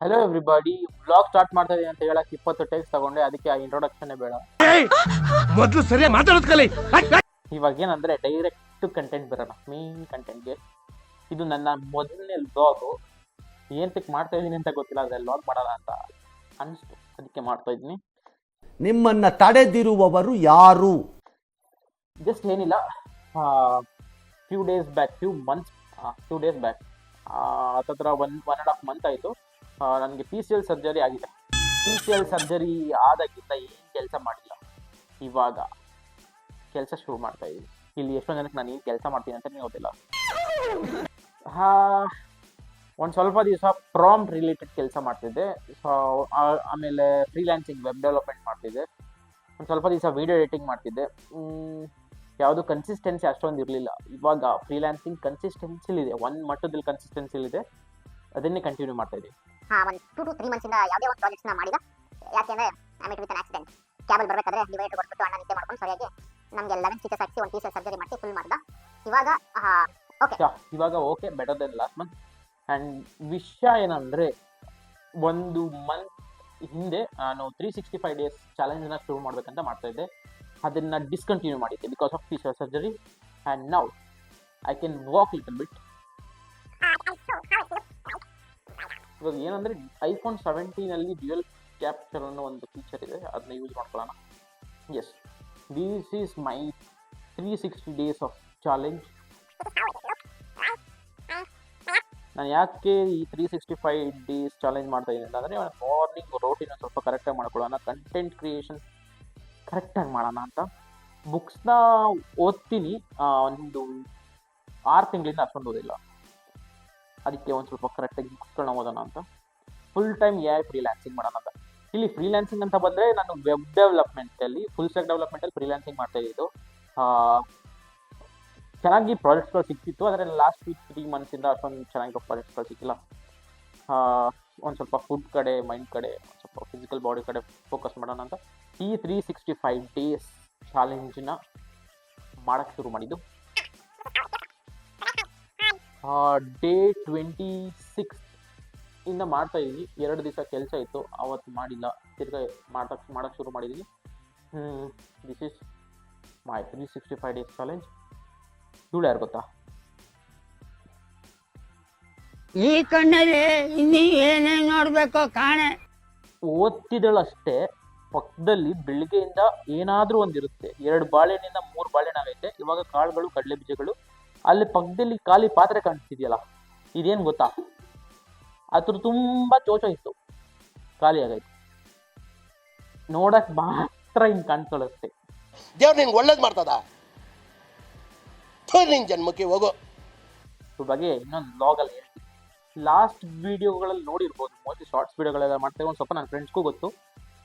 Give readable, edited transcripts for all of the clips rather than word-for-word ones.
Hello everybody, vlog start ಮಾಡ್ತಾ ಇದೀನಿ ಅಂತ ಹೇಳಕ್ 20 ಟೇಕ್ಸ್ ತಗೊಂಡೆ. ಅದಕ್ಕೆ ಆ ಇಂಟ್ರೊಡಕ್ಷನ್ ಬೇಡ. ಮೊದಲು ಸರಿಯಾಗಿ ಮಾತಾಡೋದು ಕಲಿ. ಇವಾಗ ಏನಂದ್ರೆ ಡೈರೆಕ್ಟ್ ಕಂಟೆಂಟ್ ಬರೋಣ, ಮೇನ್ ಕಂಟೆಂಟ್ಗೆ. ಇದು ನನ್ನ ಮೊದಲನೇ ವ್ಲಾಗು. ಏನ್ ಪಿಕ್ ಮಾಡ್ತಾ ಇದೀನಿ ಅಂತ ಗೊತ್ತಿಲ್ಲ, ಅದ್ರಲ್ಲಿ ವ್ಲಾಗ್ ಮಾಡೋಣ ಅಂತ ಅನಿಸ್ತು, ಅದಕ್ಕೆ ಮಾಡ್ತಾ ಇದೀನಿ. ನಿಮ್ಮನ್ನ ತಡೆದಿರುವವರು ಯಾರು? ಜಸ್ಟ್ ಏನಿಲ್ಲ, ಫ್ಯೂ ಡೇಸ್ ಬ್ಯಾಕ್ ಹತ್ತತ್ರ 1.5 ಮಂತ್ ಆಯಿತು. ನನಗೆ PCL ಸರ್ಜರಿ ಆಗಿದೆ. PCL ಸರ್ಜರಿ ಆದಾಗಿಂದ ಏನು ಕೆಲಸ ಮಾಡಿಲ್ಲ. ಇವಾಗ ಕೆಲಸ ಶುರು ಮಾಡ್ತಾ ಇದ್ದೀನಿ. ಇಲ್ಲಿ ಎಷ್ಟೊಂದು ಜನಕ್ಕೆ ನಾನು ಏನು ಕೆಲಸ ಮಾಡ್ತೀನಿ ಅಂತಲೇ ಗೊತ್ತಿಲ್ಲ. ಒಂದು ಸ್ವಲ್ಪ ದಿವಸ ಪ್ರಾಂಪ್ಟ್ ರಿಲೇಟೆಡ್ ಕೆಲಸ ಮಾಡ್ತಿದ್ದೆ. ಆಮೇಲೆ ಫ್ರೀಲ್ಯಾನ್ಸಿಂಗ್ ವೆಬ್ ಡೆವಲಪ್ಮೆಂಟ್ ಮಾಡ್ತಿದ್ದೆ. ಒಂದು ಸ್ವಲ್ಪ ದಿವಸ ವೀಡಿಯೋ ಎಡಿಟಿಂಗ್ ಮಾಡ್ತಿದ್ದೆ. ಯಾವುದು ಕನ್ಸಿಸ್ಟೆನ್ಸಿ ಅಷ್ಟೊಂದು ಇರಲಿಲ್ಲ. ಇವಾಗ ಫ್ರೀಲ್ಯಾನ್ಸಿಂಗ್ ಕನ್ಸಿಸ್ಟೆನ್ಸಿಲಿದೆ, ಒಂದು ಮಟ್ಟದಲ್ಲಿ ಕನ್ಸಿಸ್ಟೆನ್ಸಿಲಿದೆ. ಅದನ್ನೇ ಕಂಟಿನ್ಯೂ ಮಾಡ್ತಾ ಇದ್ದೀವಿ. ಒಂದು 2 to 3 ಮಂತ್ಸಿಂದ ಯಾವುದೇ ಒಂದು ಪ್ರಾಜೆಕ್ಟ್ಸ್ನ ಮಾಡಿದ. ಯಾಕೆಂದರೆ I met with an accident. ಕ್ಯಾಬಲ್ ಬರಬೇಕಾದ್ರೆ ಡಿವೈಡರ್ ಕೊಟ್ಬಿಟ್ಟು ಅಣ್ಣ ನಿದ್ದೆ ಮಾಡ್ಕೊಂಡು ಸರಿಯಾಗಿ ನಮಗೆ 11 ಸ್ಟಿಚಸ್ ಹಾಕಿ ಒಂದು PCL ಸರ್ಜರಿ ಮಾಡಿ ಫುಲ್ ಮಾಡ್ದ. ಇವಾಗ okay, better than last month. And ವಿಷಯ ಏನಂದರೆ, 1 ಮಂತ್ ಹಿಂದೆ ನಾನು 365 ಡೇಸ್ ಚಾಲೆಂಜನ್ನ ಶುರು ಮಾಡಬೇಕಂತ ಮಾಡ್ತಾಯಿದ್ದೆ. ಅದನ್ನು ಡಿಸ್ಕಂಟಿನ್ಯೂ ಮಾಡಿದ್ದೆ because of PCL surgery. And now I can walk little bit. ಇವಾಗ ಏನಂದರೆ, iPhone 17 ಡ್ಯುಯಲ್ ಕ್ಯಾಪ್ಚರ್ ಅನ್ನೋ ಒಂದು ಫೀಚರ್ ಇದೆ, ಅದನ್ನ ಯೂಸ್ ಮಾಡ್ಕೊಳ್ಳೋಣ. Yes, this is my 360 days of challenge. ನಾನು ಯಾಕೆ ಈ 365 ಡೇಸ್ ಚಾಲೆಂಜ್ ಮಾಡ್ತಾ ಇದ್ದೀನಿ ಅಂತಂದರೆ, ಮಾರ್ನಿಂಗ್ ರೋಟೀನ ಸ್ವಲ್ಪ ಕರೆಕ್ಟಾಗಿ ಮಾಡ್ಕೊಳ್ಳೋಣ, ಕಂಟೆಂಟ್ ಕ್ರಿಯೇಷನ್ ಕರೆಕ್ಟಾಗಿ ಮಾಡೋಣ ಅಂತ. ಬುಕ್ಸ್ನ ಓದ್ತೀನಿ, ಒಂದು 6 ತಿಂಗಳಿಂದ ಅಷ್ಟೊಂದು ಓದಿಲ್ಲ. ಅದಕ್ಕೆ ಒಂದು ಸ್ವಲ್ಪ ಕರೆಕ್ಟಾಗಿ ಬುಕ್ಸ್ಗಳನ್ನ ಓದೋಣ ಅಂತ. ಫುಲ್ ಟೈಮ್ AI ಫ್ರೀಲ್ಯಾನ್ಸಿಂಗ್ ಮಾಡೋಣ ಅಂತ. ಇಲ್ಲಿ ಫ್ರೀಲ್ಯಾನ್ಸಿಂಗ್ ಅಂತ ಬಂದರೆ, ನಾನು ವೆಬ್ ಡೆವಲಪ್ಮೆಂಟಲ್ಲಿ, ಫುಲ್ ಸ್ಟ್ಯಾಕ್ ಡೆವಲಪ್ಮೆಂಟಲ್ಲಿ ಫ್ರೀಲ್ಯಾನ್ಸಿಂಗ್ ಮಾಡ್ತಾಯಿದ್ದು. ಚೆನ್ನಾಗಿ ಪ್ರಾಜೆಕ್ಟ್ಸ್ಗಳು ಸಿಕ್ತಿತ್ತು, ಆದರೆ ಲಾಸ್ಟ್ 3 ಮಂತ್ಸಿಂದ ಅಷ್ಟೊಂದು ಚೆನ್ನಾಗಿ ಪ್ರಾಜೆಕ್ಟ್ಸ್ಗಳು ಸಿಕ್ಕಿಲ್ಲ. ಒಂದು ಸ್ವಲ್ಪ ಫುಡ್ ಕಡೆ, ಮೈಂಡ್ ಕಡೆ, ಒಂದು ಸ್ವಲ್ಪ ಫಿಸಿಕಲ್ ಬಾಡಿ ಕಡೆ ಫೋಕಸ್ ಮಾಡೋಣ ಅಂತ ಈ 365 ಡೇಸ್ ಚಾಲೆಂಜನ್ನ ಮಾಡೋಕ್ಕೆ ಶುರು ಮಾಡಿದ್ದು. ಡೇ 26 ಇಂದ ಮಾಡ್ತಾಯಿದ್ದೀನಿ. 2 ದಿವಸ ಕೆಲಸ ಇತ್ತು, ಅವತ್ತು ಮಾಡಿಲ್ಲ. ತಿರ್ಗಾ ಮಾಡೋಕ್ಕೆ ಶುರು ಮಾಡಿದ್ದೀನಿ. This is my 365 days challenge. ಇವಳು ಯಾರು ಗೊತ್ತಾ? ಈ ಕಣ್ಣಲ್ಲಿ ಇನ್ನೀ ಏನೇನು ನೋಡ್ಬೇಕೋ ಕಾಣೆ. ಓದ್ತಿದ್ದಳಷ್ಟೇ, ಪಕ್ಕದಲ್ಲಿ ಬೆಳಿಗ್ಗೆಯಿಂದ ಏನಾದರೂ ಒಂದಿರುತ್ತೆ. 2 ಬಾಳೆಹಣ್ಣಿಂದ 3 ಬಾಳೆಹಣ್ಣು ಆಗೈತೆ. ಇವಾಗ ಕಾಳುಗಳು, ಕಡಲೆ ಬೀಜಗಳು. ಅಲ್ಲಿ ಪಕ್ಕದಲ್ಲಿ ಖಾಲಿ ಪಾತ್ರೆ ಕಾಣಿಸ್ತಿದೆಯಲ್ಲ, ಇದೇನು ಗೊತ್ತಾ? ಅದ್ರ ತುಂಬ ಚೋಚ ಇತ್ತು, ಖಾಲಿ ಆಗೈತೆ. ನೋಡಕ್ ಮಾತ್ರ ಹಿಂಗೆ ಕಾಣಿಸ್ಕೊಳ್ಳುತ್ತೆ. ದೇವ್ರು ನಿಂಗೆ ಒಳ್ಳೇದು ಮಾಡ್ತದ, ನಿನ್ ಜನ್ಮಕ್ಕೆ ಹೋಗೋ. ಇದ್ರ ಬಗ್ಗೆ ಇನ್ನೊಂದು ವ್ಲಾಗಲ್ಲಿ ಹೇಳ್ತೀನಿ. ಲಾಸ್ಟ್ ವೀಡಿಯೋಗಳಲ್ಲಿ ನೋಡಿರ್ಬೋದು, ಮೋಸ್ಟ್ಲಿ ಶಾರ್ಟ್ಸ್ ವೀಡಿಯೋಗಳೆಲ್ಲ ಮಾಡ್ತೇವೆ. ಒಂದು ಸ್ವಲ್ಪ ನನ್ನ ಫ್ರೆಂಡ್ಸ್ಗೂ ಗೊತ್ತು.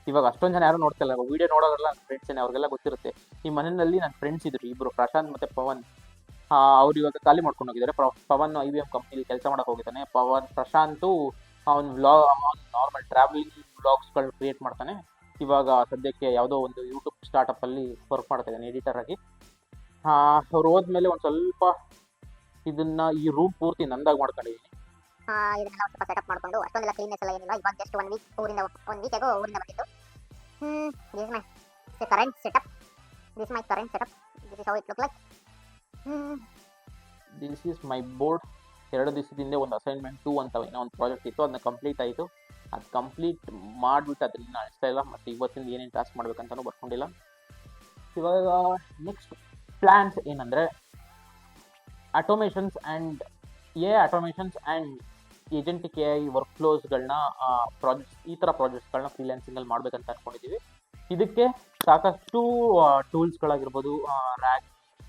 ಇವಾಗ ಅಷ್ಟೊಂದು ಜನ ಯಾರು ನೋಡ್ತಿಲ್ಲ, ವೀಡಿಯೋ ನೋಡೋರೆಲ್ಲ ನನ್ನ ಫ್ರೆಂಡ್ಸೇನೆ, ಅವ್ರಿಗೆಲ್ಲ ಗೊತ್ತಿರುತ್ತೆ. ಈ ಮನೆಯಲ್ಲಿ ನನ್ನ ಫ್ರೆಂಡ್ಸ್ ಇದ್ರು ಇಬ್ಬರು, ಪ್ರಶಾಂತ್ ಮತ್ತು ಪವನ್. ಅವ್ರು ಇವಾಗ ಖಾಲಿ ಮಾಡ್ಕೊಂಡು ಹೋಗಿದ್ದಾರೆ. ಪವನ್ IBM ಕಂಪ್ನಿಲಿ ಕೆಲಸ ಮಾಡೋಕೆ ಹೋಗಿದ್ದಾನೆ. ಪ್ರಶಾಂತು ಅವ್ನು ನಾರ್ಮಲ್ ಟ್ರಾವೆಲಿಂಗ್ ವ್ಲಾಗ್ಸ್ಗಳು ಕ್ರಿಯೇಟ್ ಮಾಡ್ತಾನೆ. ಇವಾಗ ಸದ್ಯಕ್ಕೆ ಯಾವುದೋ ಒಂದು ಯೂಟ್ಯೂಬ್ ಸ್ಟಾರ್ಟಪ್ಪಲ್ಲಿ ವರ್ಕ್ ಮಾಡ್ತಾ ಇದ್ದಾನೆ ಎಡಿಟರ್ ಆಗಿ. ಅವ್ರು ಹೋದ್ಮೇಲೆ ಒಂದು ಸ್ವಲ್ಪ ಈ ರೂಮ್ ಪೂರ್ತಿ ನಂದಾಗಿ ಮಾಡ್ಕೊಂಡಿದ್ದೀನಿ. ಇದನ್ನೆಲ್ಲ ಸ್ವಲ್ಪ ಸೆಟಪ್ ಮಾಡ್ಕೊಂಡು, ಅಷ್ಟೊಂದೆಲ್ಲ ಕ್ಲೀನ್ನೆಸ್ ಎಲ್ಲ ಏನಿಲ್ಲ. ಇವಾಗ ಜಸ್ಟ್ 1 ವೀಕ್ ಊರಿಂದ ಬಂದಿದ್ದು. This is my current setup. This is how it look like. This is my board. 2 ದಿವಸದಿಂದ ಒಂದು ಅಸೈನ್ಮೆಂಟ್ 2 ಅಂತ ಏನೋ ಒಂದು ಪ್ರಾಜೆಕ್ಟ್ ಇತ್ತು, ಅದನ್ನ ಕಂಪ್ಲೀಟ್ ಆಯಿತು. ಅದು ಕಂಪ್ಲೀಟ್ ಮಾಡಿಬಿಟ್ಟು ಅದನ್ನ ಅಳಿಸ್ತಾ ಇಲ್ಲ. ಮತ್ತು ಇವತ್ತಿಂದ ಏನೇನು ಟಾಸ್ಕ್ ಮಾಡ್ಬೇಕಂತಲೂ ಬರ್ಕೊಂಡಿಲ್ಲ. ಇವಾಗ ನೆಕ್ಸ್ಟ್ ಪ್ಲ್ಯಾನ್ಸ್ ಏನಂದರೆ, ಆಟೋಮೇಷನ್ಸ್ ಆ್ಯಂಡ್ ಏಜೆಂಟಿಕ್ AI ವರ್ಕ್ಫ್ಲೋಸ್ಗಳನ್ನ ಈ ಥರ ಪ್ರಾಜೆಕ್ಟ್ಸ್ಗಳನ್ನ ಫ್ರೀಲ್ಯಾನ್ಸಿಂಗಲ್ಲಿ ಮಾಡ್ಬೇಕಂತ ಅಂದ್ಕೊಂಡಿದ್ದೀವಿ. ಇದಕ್ಕೆ ಸಾಕಷ್ಟು ಟೂಲ್ಸ್ಗಳಾಗಿರ್ಬೋದು, RAG,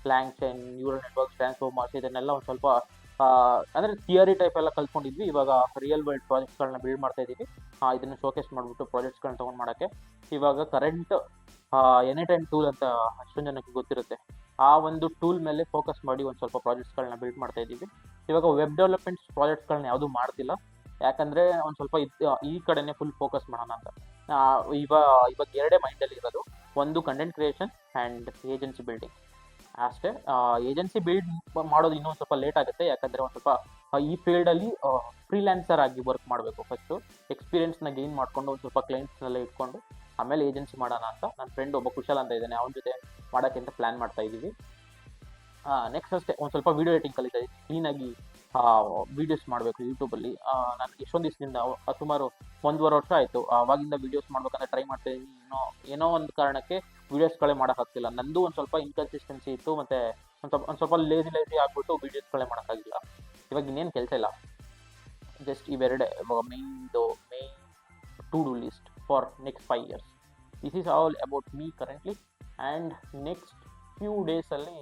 LangChain, neural networks, transformers, ಇದನ್ನೆಲ್ಲ ಒಂದು ಸ್ವಲ್ಪ ಅಂದರೆ ಥಿಯರಿ ಟೈಪ್ ಎಲ್ಲ ಕಲ್ತ್ಕೊಂಡಿದ್ವಿ. ಇವಾಗ ರಿಯಲ್ ವರ್ಲ್ಡ್ ಪ್ರಾಜೆಕ್ಟ್ಸ್ಗಳನ್ನ ಬಿಲ್ಡ್ ಮಾಡ್ತಾ ಇದ್ದೀವಿ. ಇದನ್ನು ಶೋಕೇಸ್ ಮಾಡಿಬಿಟ್ಟು ಪ್ರಾಜೆಕ್ಟ್ಸ್ಗಳನ್ನ ತೊಗೊಂಡು ಮಾಡೋಕ್ಕೆ. ಇವಾಗ ಕರೆಂಟ್ ಎನಿಟೈಮ್ ಟೂಲ್ ಅಂತ ಅಷ್ಟೊಂದು ಜನಕ್ಕೆ ಗೊತ್ತಿರುತ್ತೆ. ಆ ಒಂದು ಟೂಲ್ ಮೇಲೆ ಫೋಕಸ್ ಮಾಡಿ ಒಂದು ಸ್ವಲ್ಪ ಪ್ರಾಜೆಕ್ಟ್ಸ್ಗಳನ್ನ ಬಿಲ್ಡ್ ಮಾಡ್ತಾ ಇದ್ದೀವಿ. ಇವಾಗ ವೆಬ್ ಡೆವಲಪ್ಮೆಂಟ್ ಪ್ರಾಜೆಕ್ಟ್ಸ್ಗಳನ್ನ ಯಾವುದೂ ಮಾಡ್ತಿಲ್ಲ, ಯಾಕಂದರೆ ಒಂದು ಸ್ವಲ್ಪ ಈ ಕಡೆನೇ ಫುಲ್ ಫೋಕಸ್ ಮಾಡೋಣ ಅಂತ. ಇವಾಗ 2 ಮೈಂಡಲ್ಲಿ ಇರೋದು. ಒಂದು content creation and agency building ಅಷ್ಟೇ. ಏಜೆನ್ಸಿ ಬಿಲ್ಡ್ ಮಾಡೋದು ಇನ್ನೂ ಸ್ವಲ್ಪ ಲೇಟ್ ಆಗುತ್ತೆ, ಯಾಕಂದರೆ ಒಂದು ಸ್ವಲ್ಪ ಈ ಫೀಲ್ಡಲ್ಲಿ ಫ್ರೀಲ್ಯಾನ್ಸರ್ ಆಗಿ ವರ್ಕ್ ಮಾಡಬೇಕು. ಫಸ್ಟು ಎಕ್ಸ್ಪೀರಿಯನ್ಸ್ನ ಗೇನ್ ಮಾಡಿಕೊಂಡು ಒಂದು ಸ್ವಲ್ಪ ಕ್ಲೈಂಟ್ಸ್ನೆಲ್ಲ ಇಟ್ಕೊಂಡು ಆಮೇಲೆ ಏಜೆನ್ಸಿ ಮಾಡೋಣ ಅಂತ ನನ್ನ ಫ್ರೆಂಡ್ ಒಬ್ಬ ಕುಶಲ್ ಅಂತ ಇದ್ದಾನೆ, ಅವನ ಜೊತೆ ಮಾಡೋಕ್ಕೆ ಅಂತ ಪ್ಲ್ಯಾನ್ ಮಾಡ್ತಾ ಇದ್ದೀವಿ. ನೆಕ್ಸ್ಟ್ ಅಷ್ಟೇ ಒಂದು ಸ್ವಲ್ಪ ವೀಡಿಯೋ ಎಡಿಟಿಂಗ್ ಕಲಿತಾ ಇದ್ದೀನಿ, ಕ್ಲೀನಾಗಿ ವೀಡಿಯೋಸ್ ಮಾಡಬೇಕು ಯೂಟ್ಯೂಬಲ್ಲಿ. ನಾನು ಎಷ್ಟೊಂದು ದಿವಸದಿಂದ ಸುಮಾರು 1.5 ವರ್ಷ ಆಯಿತು ಆವಾಗಿಂದ ವೀಡಿಯೋಸ್ ಮಾಡ್ಬೇಕಂತ ಟ್ರೈ ಮಾಡ್ತಾ ಇದ್ದೀನಿ. ಏನೋ ಒಂದು ಕಾರಣಕ್ಕೆ ವೀಡಿಯೋಸ್ಗಳೇ ಮಾಡೋಕ್ಕಾಗ್ತಿಲ್ಲ. ನಂದು ಒಂದು ಸ್ವಲ್ಪ ಇನ್ಕನ್ಸಿಸ್ಟೆನ್ಸಿ ಇತ್ತು, ಮತ್ತು ಒಂದು ಸ್ವಲ್ಪ ಲೇಸಿ ಆಗಿಬಿಟ್ಟು ವೀಡಿಯೋಸ್ಗಳೇ ಮಾಡೋಕ್ಕಾಗಿಲ್ಲ. ಇವಾಗ ಇನ್ನೇನು ಕೆಲಸ ಇಲ್ಲ, ಜಸ್ಟ್ ಇವೆರಡೇ main to do list for next 5 years. This is all about me currently. And next few ಡೇಸಲ್ಲಿ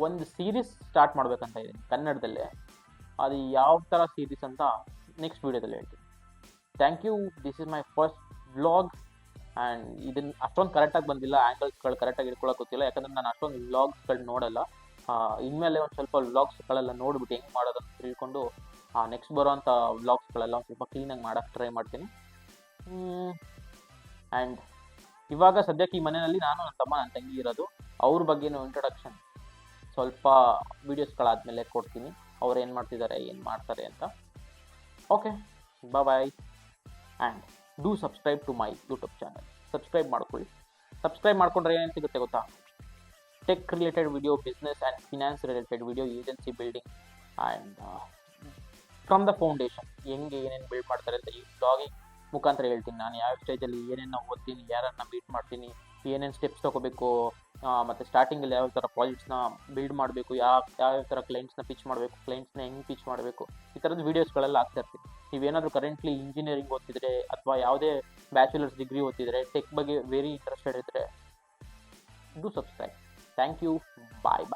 ಒಂದು ಸೀರೀಸ್ ಸ್ಟಾರ್ಟ್ ಮಾಡ್ಬೇಕಂತ ಇದ್ದೀನಿ ಕನ್ನಡದಲ್ಲೇ. ಅದು ಯಾವ ಥರ ಸೀರೀಸ್ ಅಂತ ನೆಕ್ಸ್ಟ್ ವೀಡಿಯೋದಲ್ಲಿ ಹೇಳ್ತೀನಿ. Thank you. This is my first vlog. And ಇದನ್ನು ಅಷ್ಟೊಂದು ಕರೆಕ್ಟಾಗಿ ಬಂದಿಲ್ಲ, ಆ್ಯಂಗಲ್ಸ್ಗಳು ಕರೆಕ್ಟಾಗಿ ಇಟ್ಕೊಳ್ಳೋಕೆ ಗೊತ್ತಿಲ್ಲ, ಯಾಕಂದರೆ ನಾನು ಅಷ್ಟೊಂದು ವ್ಲಾಗ್ಸ್ಗಳು ನೋಡಲ್ಲ. ಇನ್ಮೇಲೆ ಒಂದು ಸ್ವಲ್ಪ ವ್ಲಾಗ್ಸ್ಗಳೆಲ್ಲ ನೋಡ್ಬಿಟ್ಟು ಹೆಂಗೆ ಮಾಡೋದಂತ ತಿಳ್ಕೊಂಡು ನೆಕ್ಸ್ಟ್ ಬರೋವಂಥ ವ್ಲಾಗ್ಸ್ಗಳೆಲ್ಲ ಒಂದು ಸ್ವಲ್ಪ ಕ್ಲೀನಾಗಿ ಮಾಡೋಕ್ಕೆ ಟ್ರೈ ಮಾಡ್ತೀನಿ. ಆ್ಯಂಡ್ ಇವಾಗ ಸದ್ಯಕ್ಕೆ ಈ ಮನೆಯಲ್ಲಿ ನಾನು, ನನ್ನ ತಮ್ಮ, ನನ್ನ ತಂಗಿ ಇರೋದು. ಅವ್ರ ಬಗ್ಗೆನೂ ಇಂಟ್ರೊಡಕ್ಷನ್ ಸ್ವಲ್ಪ ವೀಡಿಯೋಸ್ಗಳಾದಮೇಲೆ ಕೊಡ್ತೀನಿ, ಅವ್ರು ಏನು ಮಾಡ್ತಿದ್ದಾರೆ, ಏನು ಮಾಡ್ತಾರೆ ಅಂತ. Okay, bye. And do subscribe to my YouTube channel. Subscribe ಮಾಡ್ಕೊಳ್ಳಿ. ಸಬ್ಸ್ಕ್ರೈಬ್ ಮಾಡ್ಕೊಂಡ್ರೆ ಏನೇನು ಸಿಗುತ್ತೆ ಗೊತ್ತಾ? Tech related video, business and finance related video, agency building and from the foundation ಹೆಂಗೆ ಏನೇನು ಬಿಲ್ಡ್ ಮಾಡ್ತಾರೆ ಅಂತ ಈ ಬ್ಲಾಗಿಂಗ್ ಮುಖಾಂತರ ಹೇಳ್ತೀನಿ. ನಾನು ಯಾವ ಸ್ಟೇಜಲ್ಲಿ ಏನೇನು ಓದ್ತೀನಿ, ಯಾರನ್ನು ಮೀಟ್ ಮಾಡ್ತೀನಿ, ಏನೇನು ಸ್ಟೆಪ್ಸ್ ತೊಗೋಬೇಕು, ಮತ್ತು ಸ್ಟಾರ್ಟಿಂಗಲ್ಲಿ ಯಾವ ಥರ ಪ್ರಾಜೆಕ್ಟ್ಸ್ನ ಬಿಲ್ಡ್ ಮಾಡಬೇಕು, ಯಾವ ಥರ ಕ್ಲೈಂಟ್ಸ್ನ ಪಿಚ್ ಮಾಡಬೇಕು, ಕ್ಲೈಂಟ್ಸ್ನ ಹೆಂಗೆ ಪಿಚ್ ಮಾಡಬೇಕು, ಈ ಥರದ ವೀಡಿಯೋಸ್ಗಳೆಲ್ಲ ಆಗ್ತಾ ಇರ್ತೀನಿ. ನೀವೇನಾದರೂ ಕರೆಂಟ್ಲಿ ಇಂಜಿನಿಯರಿಂಗ್ ಓದ್ತಿದ್ರೆ ಅಥವಾ ಯಾವುದೇ ಬ್ಯಾಚುಲರ್ಸ್ ಡಿಗ್ರಿ ಓದ್ತಿದ್ರೆ, ಟೆಕ್ ಬಗ್ಗೆ ವೆರಿ ಇಂಟ್ರೆಸ್ಟೆಡ್ ಇದ್ದರೆ do subscribe. Thank you. Bye.